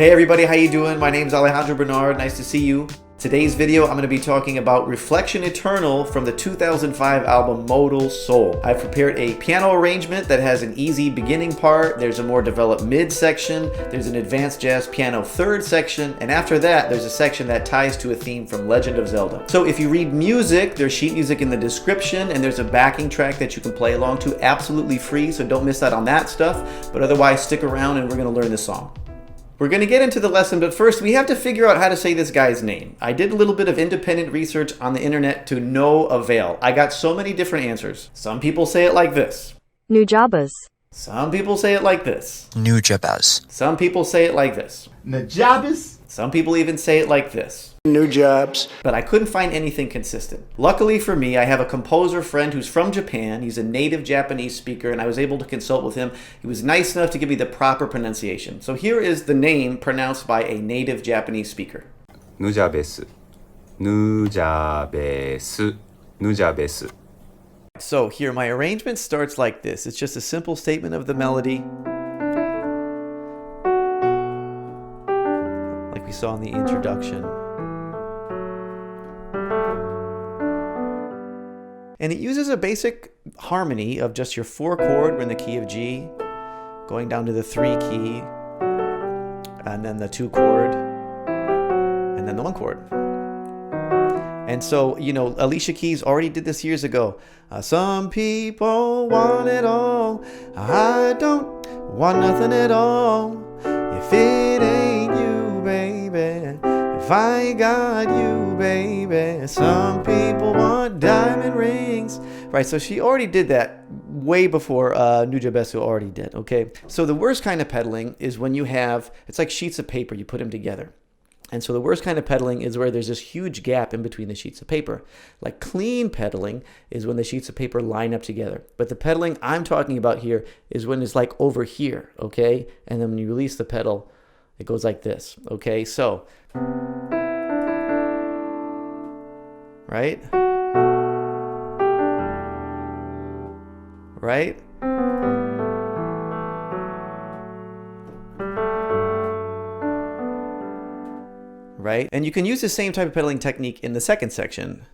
Hey everybody, how you doing? My name's Alejandro Bernard. Nice to see you. Today's video, I'm going to be talking about Reflection Eternal from the 2005 album Modal Soul. I've prepared a piano arrangement that has an easy beginning part, there's a more developed mid section, there's an advanced jazz piano third section, and after that, there's a section that ties to a theme from Legend of Zelda. So if you read music, there's sheet music in the description, and there's a backing track that you can play along to absolutely free, so don't miss out on that stuff. But otherwise, stick around and we're going to learn this song. We're going to get into the lesson, but first we have to figure out how to say this guy's name. I did a little bit of independent research on the internet to no avail. I got so many different answers. Some people say it like this. Nujabes. Some people say it like this. Nujabes. Some people say it like this. Nujabes. Some people even say it like this. Nujabes. But I couldn't find anything consistent. Luckily for me, I have a composer friend who's from Japan. He's a native Japanese speaker, and I was able to consult with him. He was nice enough to give me the proper pronunciation. So here is the name pronounced by a native Japanese speaker. Nujabes. Nujabes. Nujabes. So here, my arrangement starts like this. It's just a simple statement of the melody, like we saw in the introduction. And it uses a basic harmony of just your 4 chord. We're in the key of G, going down to the 3 key, and then the 2 chord, and then the 1 chord. And so, you know, Alicia Keys already did this years ago. Some people want it all. I don't want nothing at all. If it ain't you, baby. If I ain't got you, baby. Some people want diamond rings. Right, so she already did that way before Nujabes already did, okay? So the worst kind of pedaling is when you have, it's like sheets of paper, you put them together. And so the worst kind of pedaling is where there's this huge gap in between the sheets of paper. Like clean pedaling is when the sheets of paper line up together. But the pedaling I'm talking about here is when it's like over here, okay? And then when you release the pedal, it goes like this, okay? So, right? Right? Right? And you can use the same type of pedaling technique in the second section.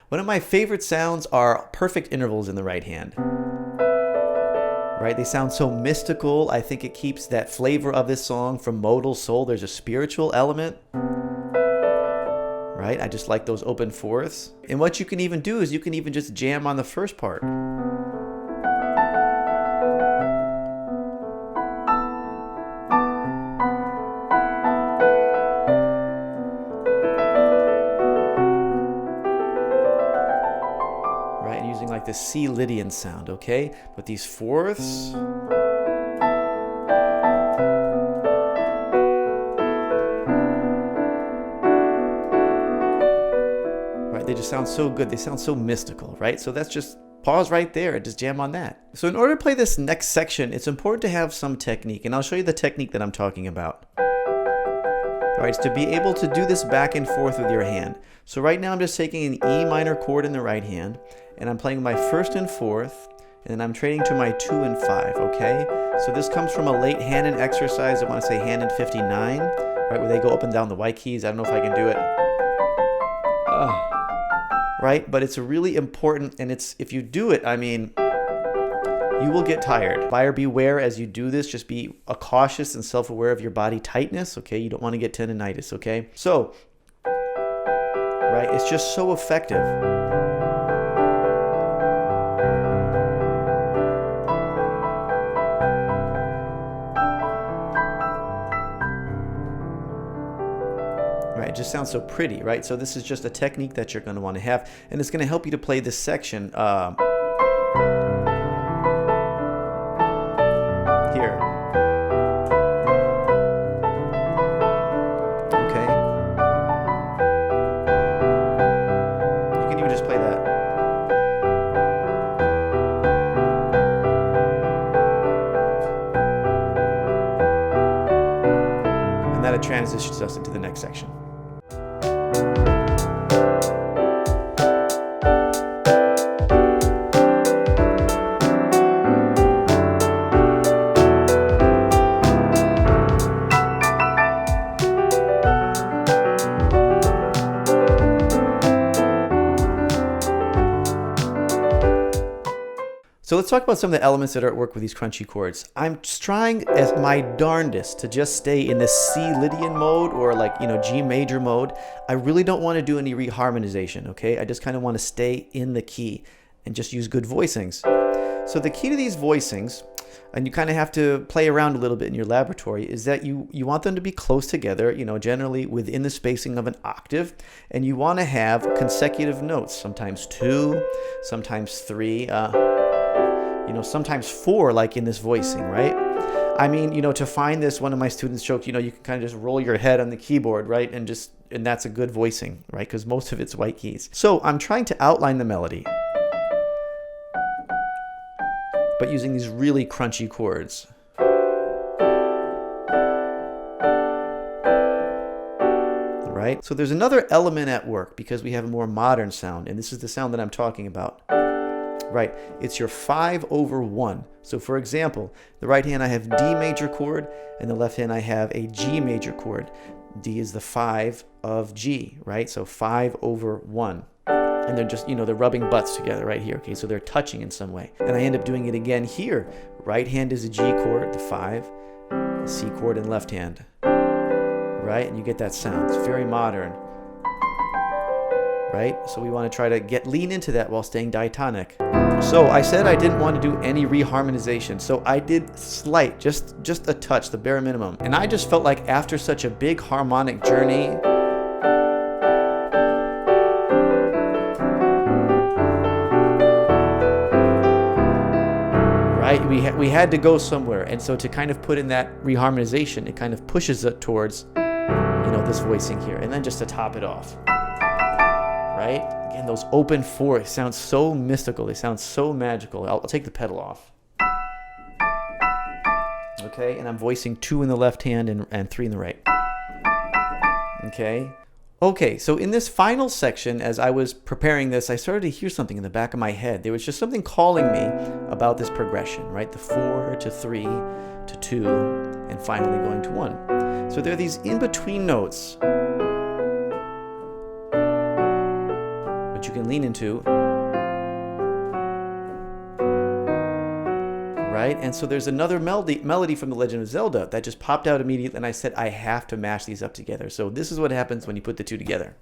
One of my favorite sounds are perfect intervals in the right hand. Right? They sound so mystical. I think it keeps that flavor of this song from Modal Soul. There's a spiritual element. Right? I just like those open fourths. And what you can even do is you can even just jam on the first part. Using like the C Lydian sound, okay? But these fourths, right? They just sound so good. They sound so mystical, right? So that's just pause right there and just jam on that. So in order to play this next section, it's important to have some technique, and I'll show you the technique that I'm talking about. All right, it's to be able to do this back and forth with your hand. So right now I'm just taking an E minor chord in the right hand, and I'm playing my first and fourth, and then I'm trading to my 2 and 5, okay? So this comes from a late Hanon exercise. I want to say Hanon 59, right, where they go up and down the white keys. I don't know if I can do it. Right, but it's really important, and it's, if you do it, I mean, you will get tired. Buyer beware as you do this. Just be cautious and self-aware of your body tightness, okay? You don't want to get tendonitis, okay? So, right, it's just so effective. Right, it just sounds so pretty, right? So this is just a technique that you're going to want to have, and it's going to help you to play this section. Here. Okay. me just play that. And that it transitions us into the next section. So let's talk about some of the elements that are at work with these crunchy chords. I'm just trying as my darndest to just stay in this C Lydian mode or like, G major mode. I really don't want to do any reharmonization, okay? I just kind of want to stay in the key and just use good voicings. So the key to these voicings, and you kind of have to play around a little bit in your laboratory, is that you want them to be close together, generally within the spacing of an octave, and you want to have consecutive notes, sometimes 2, sometimes 3, sometimes 4, like in this voicing, right? I mean, to find this, one of my students joked, you can kind of just roll your head on the keyboard, right? And that's a good voicing, right? Because most of it's white keys. So I'm trying to outline the melody, but using these really crunchy chords. Right? So there's another element at work because we have a more modern sound, and this is the sound that I'm talking about. Right, it's your 5/1. So for example, the right hand I have D major chord, and the left hand I have a G major chord. D is the 5 of G, right? So 5/1. And they're just, they're rubbing butts together right here, okay? So they're touching in some way. And I end up doing it again here. Right hand is a G chord, the 5, C chord in left hand, right? And you get that sound. It's very modern. Right? So we want to try to lean into that while staying diatonic. So I said I didn't want to do any reharmonization. So I did slight, just a touch, the bare minimum. And I just felt like after such a big harmonic journey, right? We had to go somewhere. And so to kind of put in that reharmonization, it kind of pushes it towards, this voicing here. And then just to top it off. Right? Again, those open 4 sound so mystical. They sound so magical. I'll take the pedal off. Okay, and I'm voicing 2 in the left hand and 3 in the right. Okay. Okay, so in this final section, as I was preparing this, I started to hear something in the back of my head. There was just something calling me about this progression, right? The 4 to 3 to 2, and finally going to 1. So there are these in-between notes you can lean into, right? And so there's another melody from The Legend of Zelda that just popped out immediately, and I said I have to mash these up together. So this is what happens when you put the two together.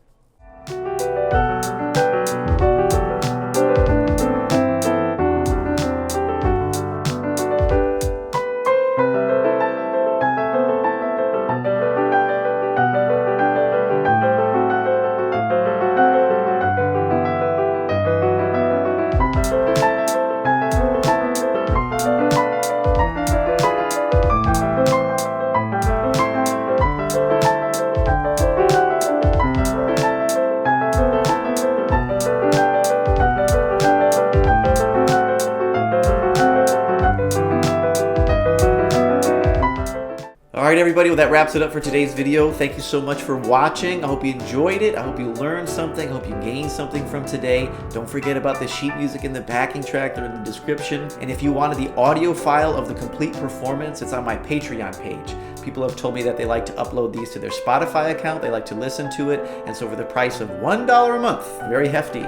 All right, everybody, well, that wraps it up for today's video. Thank you so much for watching. I hope you enjoyed it. I hope you learned something. I hope you gained something from today. Don't forget about the sheet music in the backing track. They're in the description. And if you wanted the audio file of the complete performance, it's on my Patreon page. People have told me that they like to upload these to their Spotify account. They like to listen to it. And so for the price of $1 a month, very hefty,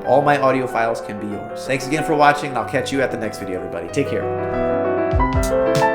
all my audio files can be yours. Thanks again for watching, and I'll catch you at the next video, everybody. Take care.